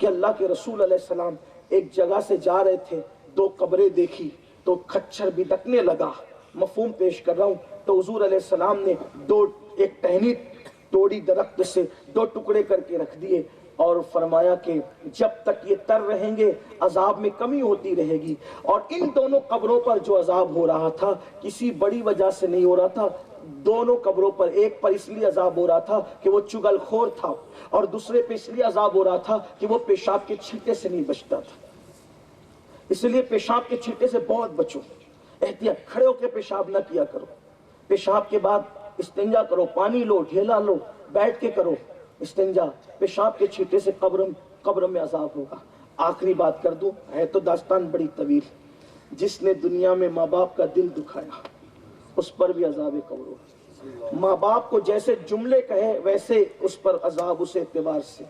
کہ اللہ کے رسول علیہ السلام ایک جگہ سے جا رہے تھے، دو قبریں دیکھی تو کچھر بھی ڈکنے لگا. مفہوم پیش کر رہا ہوں. تو حضور علیہ السلام نے ایک ٹہنی توڑی درخت سے، دو ٹکڑے کر کے رکھ دیے اور فرمایا کہ جب تک یہ تر رہیں گے عذاب میں کمی ہوتی رہے گی. اور ان دونوں قبروں پر جو عذاب ہو رہا تھا کسی بڑی وجہ سے نہیں ہو رہا تھا. دونوں قبروں پر، ایک پر اس لیے عذاب ہو رہا تھا کہ وہ چگل خور تھا، اور دوسرے پہ اس لیے عذاب ہو رہا تھا کہ وہ پیشاب کے چھینٹے سے نہیں بچتا تھا. اس لیے پیشاب کے چھینٹے سے بہت بچو، احتیاط. کھڑے ہو کے پیشاب نہ کیا کرو. پیشاب کے بعد استنجا کرو، پانی لو، ڈھیلا لو، بیٹھ کے کرو استنجا. پیشاب کے چھینٹے سے قبر میں عذاب ہوگا. آخری بات کر دوں، ہے تو داستان بڑی طویل. جس نے دنیا میں ماں باپ کا دل دکھایا اس پر بھی عذاب قبر ہوگا. ماں باپ کو جیسے جملے کہے ویسے اس پر عذاب اس اعتبار سے.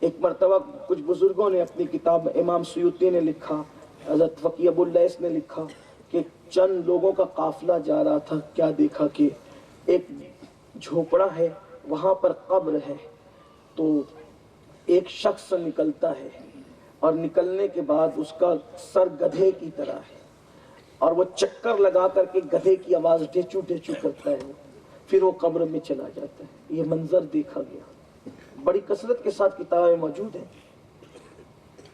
ایک مرتبہ کچھ بزرگوں نے اپنی کتاب میں، امام سیوطی نے لکھا، حضرت فقیہ ابو اللیث نے لکھا کہ چند لوگوں کا قافلہ جا رہا تھا، کیا دیکھا کہ ایک جھوپڑا ہے، وہاں پر قبر ہے. تو ایک شخص نکلتا ہے اور نکلنے کے بعد اس کا سر گدھے کی طرح ہے اور وہ چکر لگا کر کے گدھے کی آواز ڈھیچو ڈھیچو کرتا ہے. پھر وہ قبر میں چلا جاتا ہے. یہ منظر دیکھا گیا، بڑی کثرت کے ساتھ کتابیں موجود ہیں.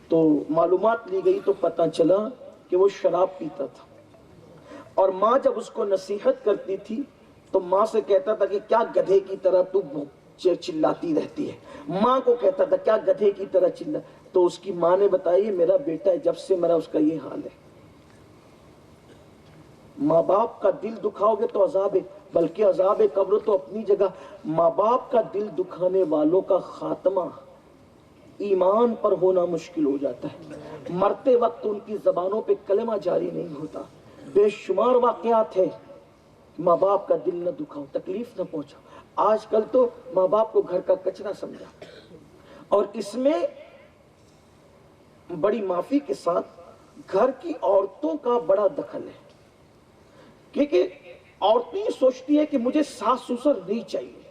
تو معلومات لی گئی تو پتہ چلا کہ وہ شراب پیتا تھا. اور ماں جب اس کو نصیحت کرتی تھی تو ماں سے کہتا تھا کہ کیا گدھے کی طرح تو چلاتی رہتی ہے. ماں کو کہتا تھا کیا گدھے کی طرح چلا. تو اس کی ماں نے بتایا میرا بیٹا ہے، جب سے مرا اس کا یہ حال ہے. ماں باپ کا دل دکھاؤ گے تو عذاب ہے، بلکہ عذاب قبر تو اپنی جگہ. ماں باپ کا دل دکھانے والوں کا خاتمہ ایمان پر ہونا مشکل ہو جاتا ہے. مرتے وقت ان کی زبانوں پہ کلمہ جاری نہیں ہوتا. بے شمار واقعات ہیں. ماں باپ کا دل نہ دکھاؤ، تکلیف نہ پہنچاؤ. آج کل تو ماں باپ کو گھر کا کچرا سمجھا، اور اس میں بڑی معافی کے ساتھ گھر کی عورتوں کا بڑا دخل ہے. کیونکہ عورتیں سوچتی ہے کہ مجھے ساس سسر نہیں چاہیے.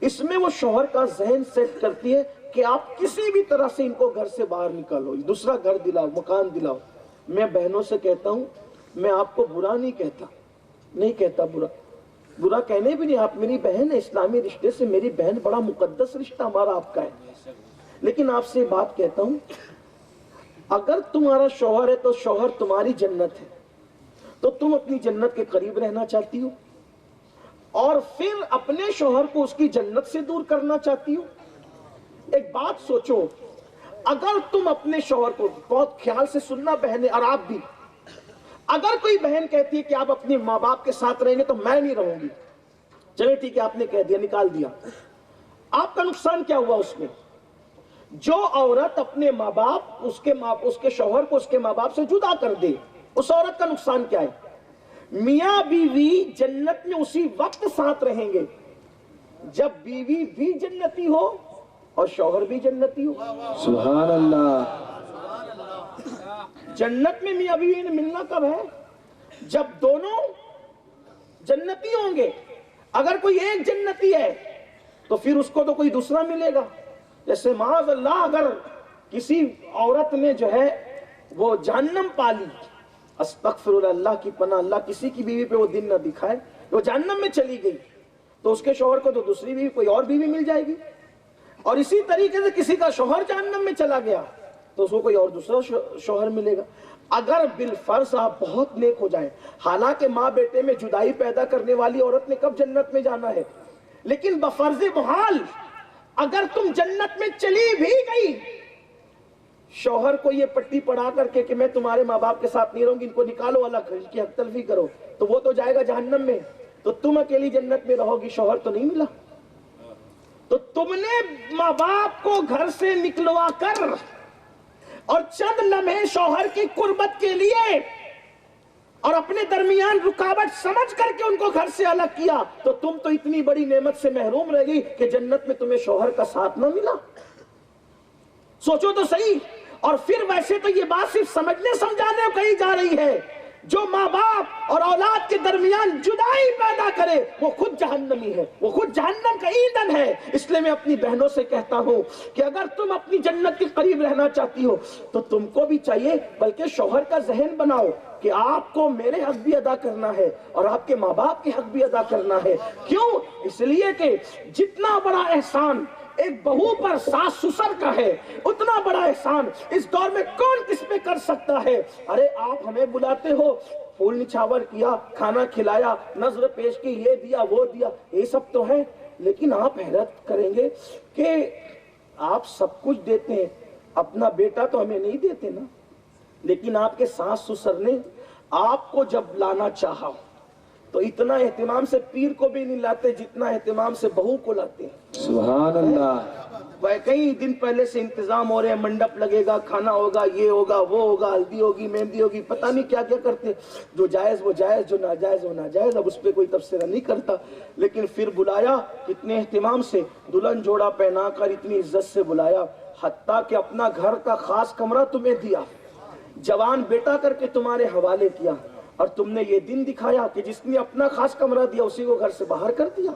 اس میں وہ شوہر کا ذہن سیٹ کرتی ہے کہ آپ کسی بھی طرح سے ان کو گھر سے باہر نکالو، دوسرا گھر دلاؤ، مکان دلاؤ. میں بہنوں سے کہتا ہوں، میں آپ کو برا نہیں کہتا برا کہنے بھی نہیں. آپ میری بہن ہے، اسلامی رشتے سے میری بہن بڑا مقدس رشتہ ہمارا آپ کا ہے. لیکن آپ سے بات کہتا ہوں، اگر تمہارا شوہر ہے تو شوہر تمہاری جنت ہے. تو تم اپنی جنت کے قریب رہنا چاہتی ہو اور پھر اپنے شوہر کو اس کی جنت سے دور کرنا چاہتی ہو. ایک بات سوچو، اگر تم اپنے شوہر کو، بہت خیال سے سننا بہنیں اور آپ بھی، اگر کوئی بہن کہتی ہے کہ آپ اپنے ماں باپ کے ساتھ رہیں گے تو میں نہیں رہوں گی، چلے ٹھیک ہے آپ نے کہہ دیا، نکال دیا، آپ کا نقصان کیا ہوا اس میں؟ جو عورت اپنے ماں باپ، اس کے شوہر کو اس کے ماں باپ سے جدا کر دے، اس عورت کا نقصان کیا ہے؟ میاں بیوی جنت میں اسی وقت ساتھ رہیں گے جب بیوی بھی جنتی ہو اور شوہر بھی جنتی ہو. سبحان اللہ. جنت میں میاں بیوی نے ملنا کب ہے؟ جب دونوں جنتی ہوں گے. اگر کوئی ایک جنتی ہے تو پھر اس کو تو کوئی دوسرا ملے گا. جیسے معاذ اللہ اگر کسی عورت نے جو ہے وہ جہنم پالی، استغفر اللہ کی پناہ، اللہ کسی کی بیوی پہ وہ دن نہ دکھائے، وہ جہنم میں چلی گئی تو اس کے شوہر کو تو دوسری بیوی، کوئی اور بیوی مل جائے گی. اور اسی طریقے سے کسی کا شوہر جہنم میں چلا گیا تو اس کو کوئی اور دوسرا شوہر ملے گا. اگر بالفرض آپ بہت نیک ہو جائیں، حالانکہ ماں بیٹے میں جدائی پیدا کرنے والی عورت نے کب جنت میں جانا ہے، لیکن بفرض محال اگر تم جنت میں چلی بھی گئی، شوہر کو یہ پٹی پڑھا کر کے کہ میں تمہارے ماں باپ کے ساتھ نہیں رہوں گی، ان کو نکالو الگ، ان کی حق تلفی کرو، تو وہ تو جائے گا جہنم میں، تو تم اکیلی جنت میں رہو گی، شوہر تو نہیں ملا. تو تم نے ماں باپ کو گھر سے نکلوا کر اور چند لمحے شوہر کی قربت کے لیے اور اپنے درمیان رکاوٹ سمجھ کر کے ان کو گھر سے الگ کیا، تو تم تو اتنی بڑی نعمت سے محروم رہ گئی کہ جنت میں تمہیں شوہر کا ساتھ نہ ملا. سوچو تو صحیح. اور پھر ویسے تو یہ بات صرف سمجھنے سمجھانے کہی جا رہی ہے، جو ماں باپ اور اولاد کے درمیان جدائی پیدا کرے وہ خود جہنمی ہے، وہ خود جہنم کا ایندھن ہے۔ اس لیے میں اپنی بہنوں سے کہتا ہوں کہ اگر تم اپنی جنت کے قریب رہنا چاہتی ہو تو تم کو بھی چاہیے، بلکہ شوہر کا ذہن بناؤ کہ آپ کو میرے حق بھی ادا کرنا ہے اور آپ کے ماں باپ کے حق بھی ادا کرنا ہے۔ کیوں؟ اس لیے کہ جتنا بڑا احسان ایک بہو پر ساس سسر کا ہے، اتنا بڑا احسان اس دور میں کون کس پہ کر سکتا ہے؟ ارے آپ ہمیں بلاتے ہو، پھول نچھاور کیا، کھانا کھلایا، نظر پیش کی، یہ دیا وہ دیا، یہ سب تو ہے، لیکن آپ حیرت کریں گے کہ آپ سب کچھ دیتے ہیں، اپنا بیٹا تو ہمیں نہیں دیتے نا۔ لیکن آپ کے ساس سسر نے آپ کو جب لانا چاہا تو اتنا اہتمام سے پیر کو بھی نہیں لاتے جتنا اہتمام سے بہو کو لاتے ہیں۔ سبحان اللہ۔ کئی دن پہلے سے انتظام ہو رہے ہیں، منڈپ لگے گا، کھانا ہوگا، یہ ہوگا وہ ہوگا، ہلدی ہوگی، مہندی ہوگی، پتہ نہیں کیا کیا کرتے، جو جائز وہ جائز، جو ناجائز وہ ناجائز، اب اس پہ کوئی تبصرہ نہیں کرتا، لیکن پھر بلایا کتنے اہتمام سے، دلہن جوڑا پہنا کر اتنی عزت سے بلایا، حتیٰ کہ اپنا گھر کا خاص کمرہ تمہیں دیا، جوان بیٹا کر کے تمہارے حوالے کیا، اور تم نے یہ دن دکھایا کہ جس نے اپنا خاص کمرہ دیا اسی کو گھر سے باہر کر دیا۔